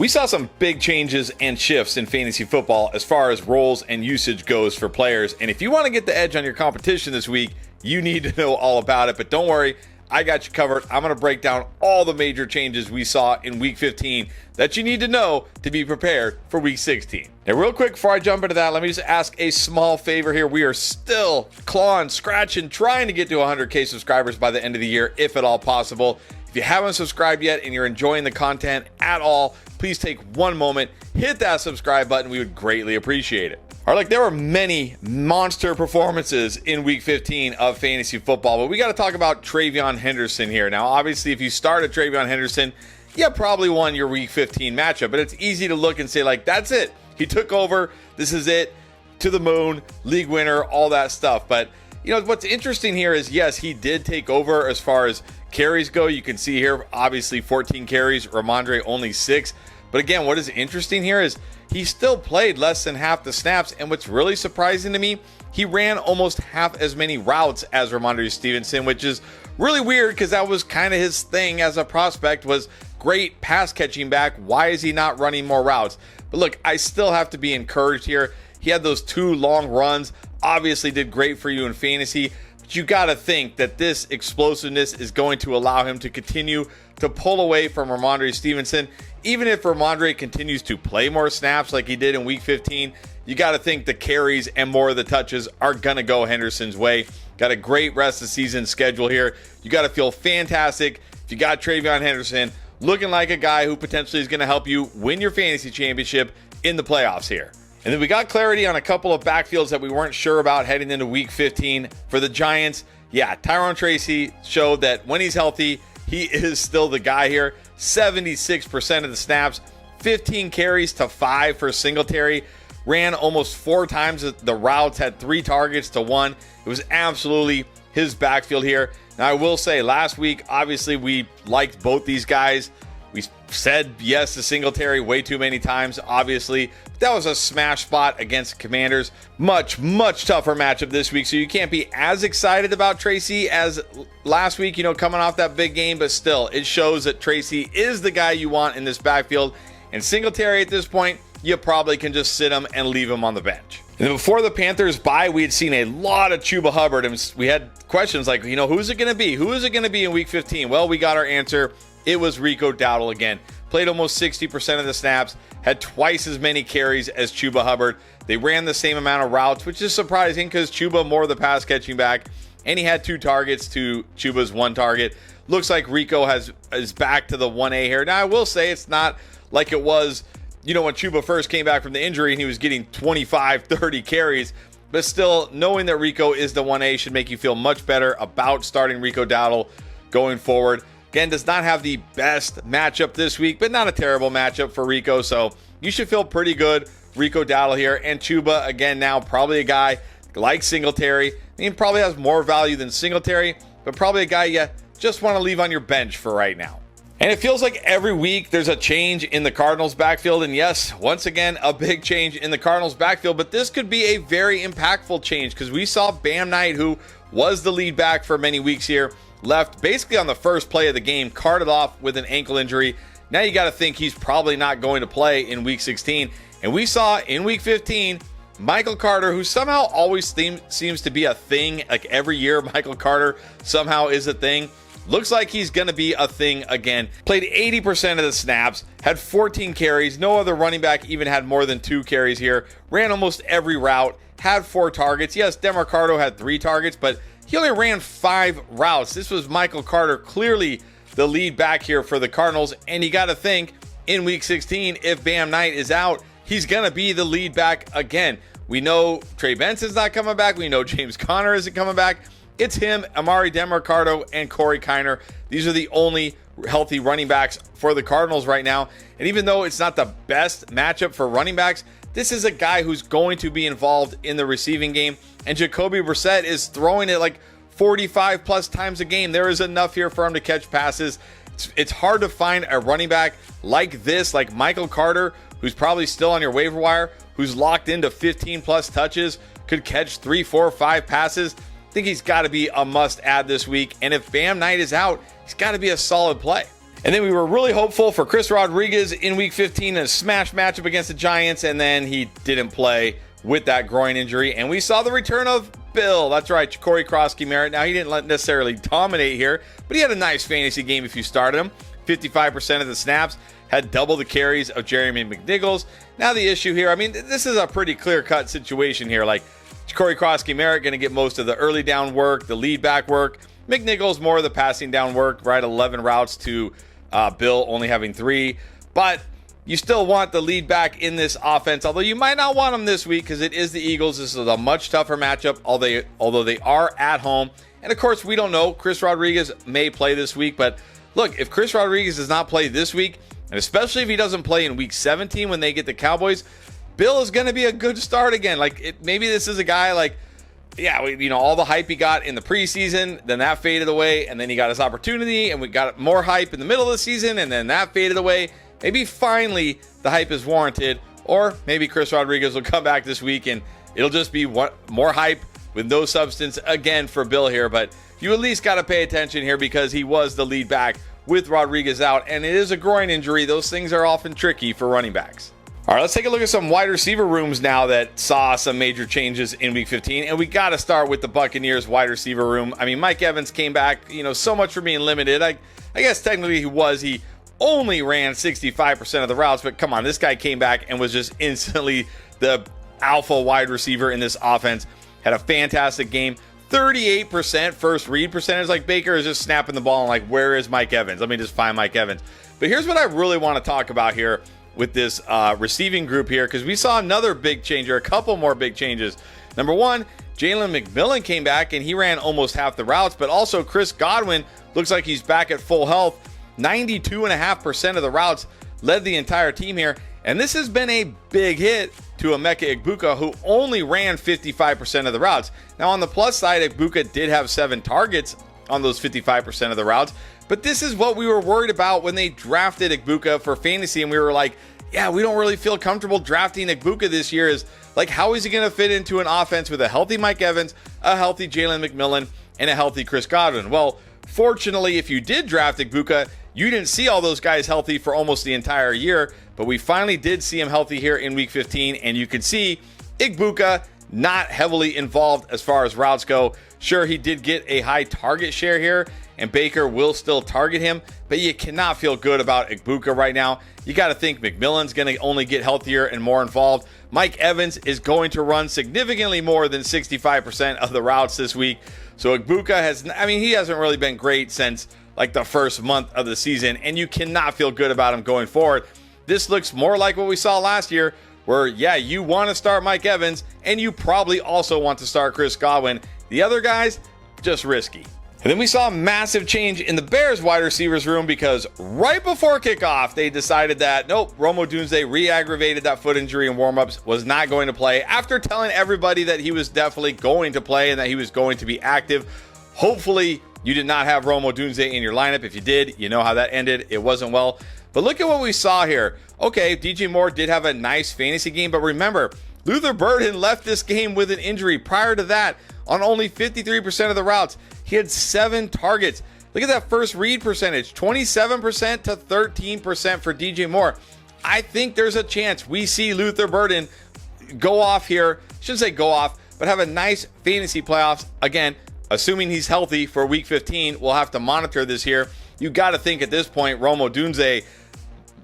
We saw some big changes and shifts in fantasy football as far as roles and usage goes for players. And if you want to get the edge on your competition this week, you need to know all about it. But don't worry, I got you covered. I'm going to break down all the major changes we saw in Week 15 that you need to know to be prepared for Week 16. Now, real quick, before I jump into that, let me just ask a small favor here. We are still clawing, scratching, trying to get to 100K subscribers by the end of the year, if at all possible. If you haven't subscribed yet and you're enjoying the content at all, please take one moment, hit that subscribe button. We would greatly appreciate it. All right, there were many monster performances in Week 15 of fantasy football, but we got to talk about TreVeyon Henderson here. Now, obviously, if you started TreVeyon Henderson, you probably won your Week 15 matchup, but it's easy to look and say, like, that's it. He took over. This is it. To the moon, league winner, all that stuff. But, you know, what's interesting here is, yes, he did take over as far as carries go. You can see here, obviously, 14 carries. Ramondre only 6. But again, what is interesting here is he still played less than half the snaps. And what's really surprising to me, he ran almost half as many routes as Ramondre Stevenson, which is really weird because that was kind of his thing as a prospect, was great pass catching back. Why is he not running more routes? But look, I still have to be encouraged here. He had those 2 long runs, obviously did great for you in fantasy. But you got to think that this explosiveness is going to allow him to continue to pull away from Ramondre Stevenson. Even if Ramondre continues to play more snaps like he did in Week 15, you got to think the carries and more of the touches are going to go Henderson's way. Got a great rest of the season schedule here. You got to feel fantastic if you got TreVeyon Henderson, looking like a guy who potentially is going to help you win your fantasy championship in the playoffs here. And then we got clarity on a couple of backfields that we weren't sure about heading into Week 15 for the Giants. Yeah, Tyrone Tracy showed that when he's healthy, he is still the guy here. 76% of the snaps, 15 carries to 5 for Singletary. Ran almost 4 times the routes, had 3 targets to 1. It was absolutely his backfield here. Now, I will say, last week, obviously, we liked both these guys. We said yes to Singletary way too many times, obviously. That was a smash spot against Commanders. Much tougher matchup this week, so you can't be as excited about Tracy as last week, you know, coming off that big game. But still, it shows that Tracy is the guy you want in this backfield. And Singletary at this point, you probably can just sit him and leave him on the bench. And then before the Panthers bye, we had seen a lot of Chuba Hubbard, and we had questions like, you know, who's it going to be? Who is it going to be in Week 15? Well, we got our answer. It was Rico Dowdle again. Played almost 60% of the snaps, had twice as many carries as Chuba Hubbard. They ran the same amount of routes, which is surprising because Chuba more of the pass catching back, and he had 2 targets to Chuba's 1 target. Looks like Rico is back to the 1A here. Now, I will say it's not like it was, you know, when Chuba first came back from the injury and he was getting 25, 30 carries. But still, knowing that Rico is the 1A should make you feel much better about starting Rico Dowdle going forward. Again, does not have the best matchup this week, but not a terrible matchup for Rico. So you should feel pretty good. Rico Dowdle here. And Chuba, again, now probably a guy like Singletary. I mean, probably has more value than Singletary, but probably a guy you just want to leave on your bench for right now. And it feels like every week there's a change in the Cardinals backfield. And yes, once again, a big change in the Cardinals backfield. But this could be a very impactful change because we saw Bam Knight, who was the lead back for many weeks here, left basically on the first play of the game, carted off with an ankle injury. Now you got to think he's probably not going to play in Week 16. And we saw in Week 15, Michael Carter, who somehow always seems to be a thing. Like every year, Michael Carter somehow is a thing. Looks like he's going to be a thing again. Played 80% of the snaps, had 14 carries. No other running back even had more than 2 carries here. Ran almost every route, had 4 targets. Yes, Demercado had 3 targets, but he only ran 5 routes. This was Michael Carter, clearly the lead back here for the Cardinals. And you got to think, in Week 16, if Bam Knight is out, he's going to be the lead back again. We know Trey Benson's not coming back. We know James Conner isn't coming back. It's him, Amari Demercado, and Corey Kiner. These are the only healthy running backs for the Cardinals right now. And even though it's not the best matchup for running backs, this is a guy who's going to be involved in the receiving game. And Jacoby Brissett is throwing it like 45 plus times a game. There is enough here for him to catch passes. It's hard to find a running back like this, like Michael Carter, who's probably still on your waiver wire, who's locked into 15 plus touches, could catch 3, 4, 5 passes. I think he's got to be a must add this week. And if Bam Knight is out, he's got to be a solid play. And then we were really hopeful for Chris Rodriguez in week 15, a smash matchup against the Giants, and then he didn't play with that groin injury. And we saw the return of Bill. That's right, Corey Krosky-Merritt. Now, he didn't necessarily dominate here, but he had a nice fantasy game if you started him. 55% of the snaps, had double the carries of Jeremy McNichols. Now the issue here, I mean, this is a pretty clear-cut situation here. Like, Corey Krosky-Merritt going to get most of the early down work, the lead back work. McNichols more of the passing down work, right? 11 routes to Bill only having 3. But you still want the lead back in this offense, although you might not want him this week because it is the Eagles. This is a much tougher matchup, although they are at home. And, of course, we don't know. Chris Rodriguez may play this week. But, look, if Chris Rodriguez does not play this week, and especially if he doesn't play in week 17 when they get the Cowboys, Bill is going to be a good start again. Like, maybe this is a guy like, yeah, all the hype he got in the preseason, then that faded away, and then he got his opportunity, and we got more hype in the middle of the season, and then that faded away. Maybe finally the hype is warranted, or maybe Chris Rodriguez will come back this week, and it'll just be more hype with no substance again for Bill here. But you at least got to pay attention here because he was the lead back with Rodriguez out, and it is a groin injury. Those things are often tricky for running backs. All right, let's take a look at some wide receiver rooms now that saw some major changes in week 15. And we got to start with the Buccaneers wide receiver room. I mean, Mike Evans came back, so much for being limited. I guess technically he only ran 65% of the routes, but come on, this guy came back and was just instantly the alpha wide receiver in this offense. Had a fantastic game. 38% first read percentage. Like, Baker is just snapping the ball and like, where is Mike Evans? Let me just find Mike Evans. But here's what I really want to talk about here with this receiving group here, because we saw another big change, or a couple more big changes. Number one, Jalen McMillan came back and he ran almost half the routes, but also Chris Godwin looks like he's back at full health. 92.5% of the routes, led the entire team here. And this has been a big hit to Emeka Egbuka, who only ran 55% of the routes. Now, on the plus side, Egbuka did have 7 targets on those 55% of the routes. But this is what we were worried about when they drafted Egbuka for fantasy. And we were like, yeah, we don't really feel comfortable drafting Egbuka this year. Is like, how is he going to fit into an offense with a healthy Mike Evans, a healthy Jalen McMillan, and a healthy Chris Godwin? Well, fortunately, if you did draft Egbuka, you didn't see all those guys healthy for almost the entire year. But we finally did see him healthy here in week 15. And you could see Egbuka not heavily involved as far as routes go. Sure, he did get a high target share here, and Baker will still target him, but you cannot feel good about Egbuka right now. You got to think McMillan's going to only get healthier and more involved. Mike Evans is going to run significantly more than 65% of the routes this week. So Egbuka he hasn't really been great since like the first month of the season, and you cannot feel good about him going forward. This looks more like what we saw last year, where, yeah, you want to start Mike Evans, and you probably also want to start Chris Godwin. The other guys, just risky. And then we saw a massive change in the Bears wide receivers room, because right before kickoff, they decided that, nope, Rome Odunze re-aggravated that foot injury in warmups, was not going to play, after telling everybody that he was definitely going to play and that he was going to be active. Hopefully, you did not have Rome Odunze in your lineup. If you did, you know how that ended. It wasn't well. But look at what we saw here. Okay, DJ Moore did have a nice fantasy game, but remember, Luther Burden left this game with an injury. Prior to that, on only 53% of the routes, he had 7 targets. Look at that first read percentage, 27% to 13% for DJ Moore. I think there's a chance we see Luther Burden go off here. Shouldn't say go off, but have a nice fantasy playoffs. Again, assuming he's healthy for week 15, we'll have to monitor this here. You got to think at this point, Rome Odunze,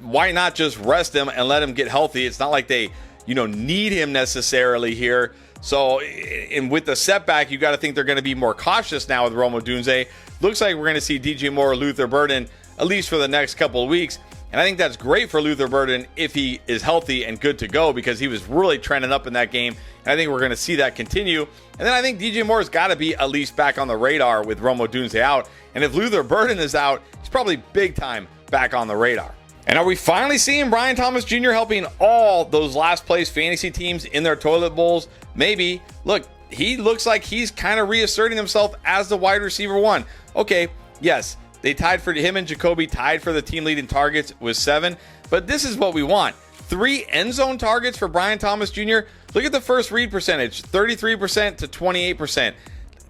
why not just rest him and let him get healthy? It's not like they, need him necessarily here. So, and with the setback, you got to think they're going to be more cautious now with Rome Odunze. Looks like we're going to see DJ Moore, Luther Burden, at least for the next couple of weeks. And I think that's great for Luther Burden if he is healthy and good to go, because he was really trending up in that game. And I think we're going to see that continue. And then I think DJ Moore's got to be at least back on the radar with Rome Odunze out. And if Luther Burden is out, he's probably big time back on the radar. And are we finally seeing Brian Thomas Jr. helping all those last place fantasy teams in their toilet bowls? Maybe. Look, he looks like he's kind of reasserting himself as the wide receiver 1. Okay, yes, they tied for him, and Jacoby tied for the team leading targets with 7. But this is what we want. 3 end zone targets for Brian Thomas Jr. Look at the first read percentage, 33% to 28%.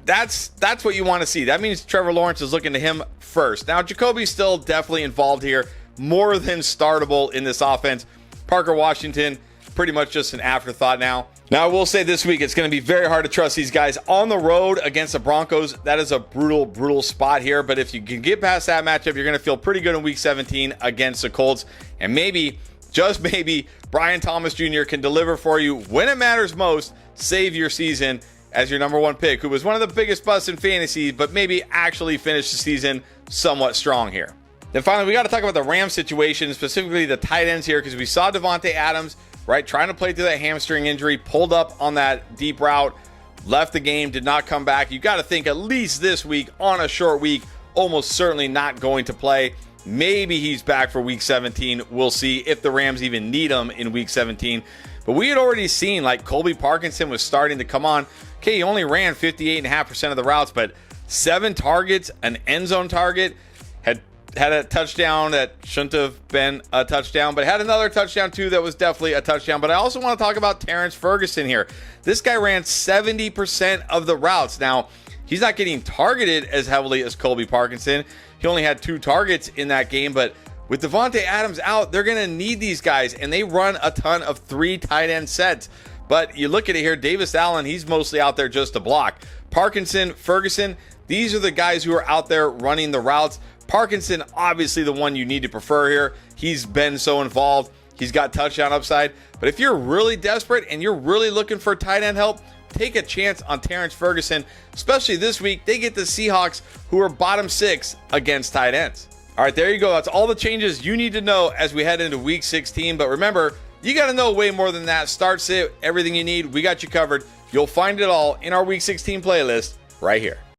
that's what you want to see. That means Trevor Lawrence is looking to him first. Now, Jacoby's still definitely involved here, more than startable in this offense. Parker Washington, pretty much just an afterthought now. Now, I will say this week, it's going to be very hard to trust these guys on the road against the Broncos. That is a brutal, brutal spot here. But if you can get past that matchup, you're going to feel pretty good in Week 17 against the Colts. And maybe, just maybe, Brian Thomas Jr. can deliver for you when it matters most, save your season as your number one pick, who was one of the biggest busts in fantasy, but maybe actually finish the season somewhat strong here. Then finally, we got to talk about the Rams situation, specifically the tight ends here, because we saw Davante Adams, right, trying to play through that hamstring injury, pulled up on that deep route, left the game, did not come back. You got to think at least this week, on a short week, almost certainly not going to play. Maybe he's back for Week 17. We'll see if the Rams even need him in Week 17. But we had already seen, like, Colby Parkinson was starting to come on. Okay, he only ran 58.5% of the routes, but 7 targets, an end zone target, had a touchdown that shouldn't have been a touchdown, but had another touchdown too that was definitely a touchdown. But I also want to talk about Terrence Ferguson here. This guy ran 70% of the routes. Now, he's not getting targeted as heavily as Colby Parkinson. He only had 2 targets in that game, but with Davante Adams out, they're going to need these guys, and they run a ton of 3 tight end sets. But you look at it here, Davis Allen, he's mostly out there just to block. Parkinson, Ferguson, these are the guys who are out there running the routes. Parkinson, obviously the one you need to prefer here. He's been so involved. He's got touchdown upside. But if you're really desperate and you're really looking for tight end help, take a chance on Terrence Ferguson, especially this week. They get the Seahawks, who are bottom 6 against tight ends. All right, there you go. That's all the changes you need to know as we head into Week 16. But remember, you got to know way more than that. Start, sit, everything you need. We got you covered. You'll find it all in our Week 16 playlist right here.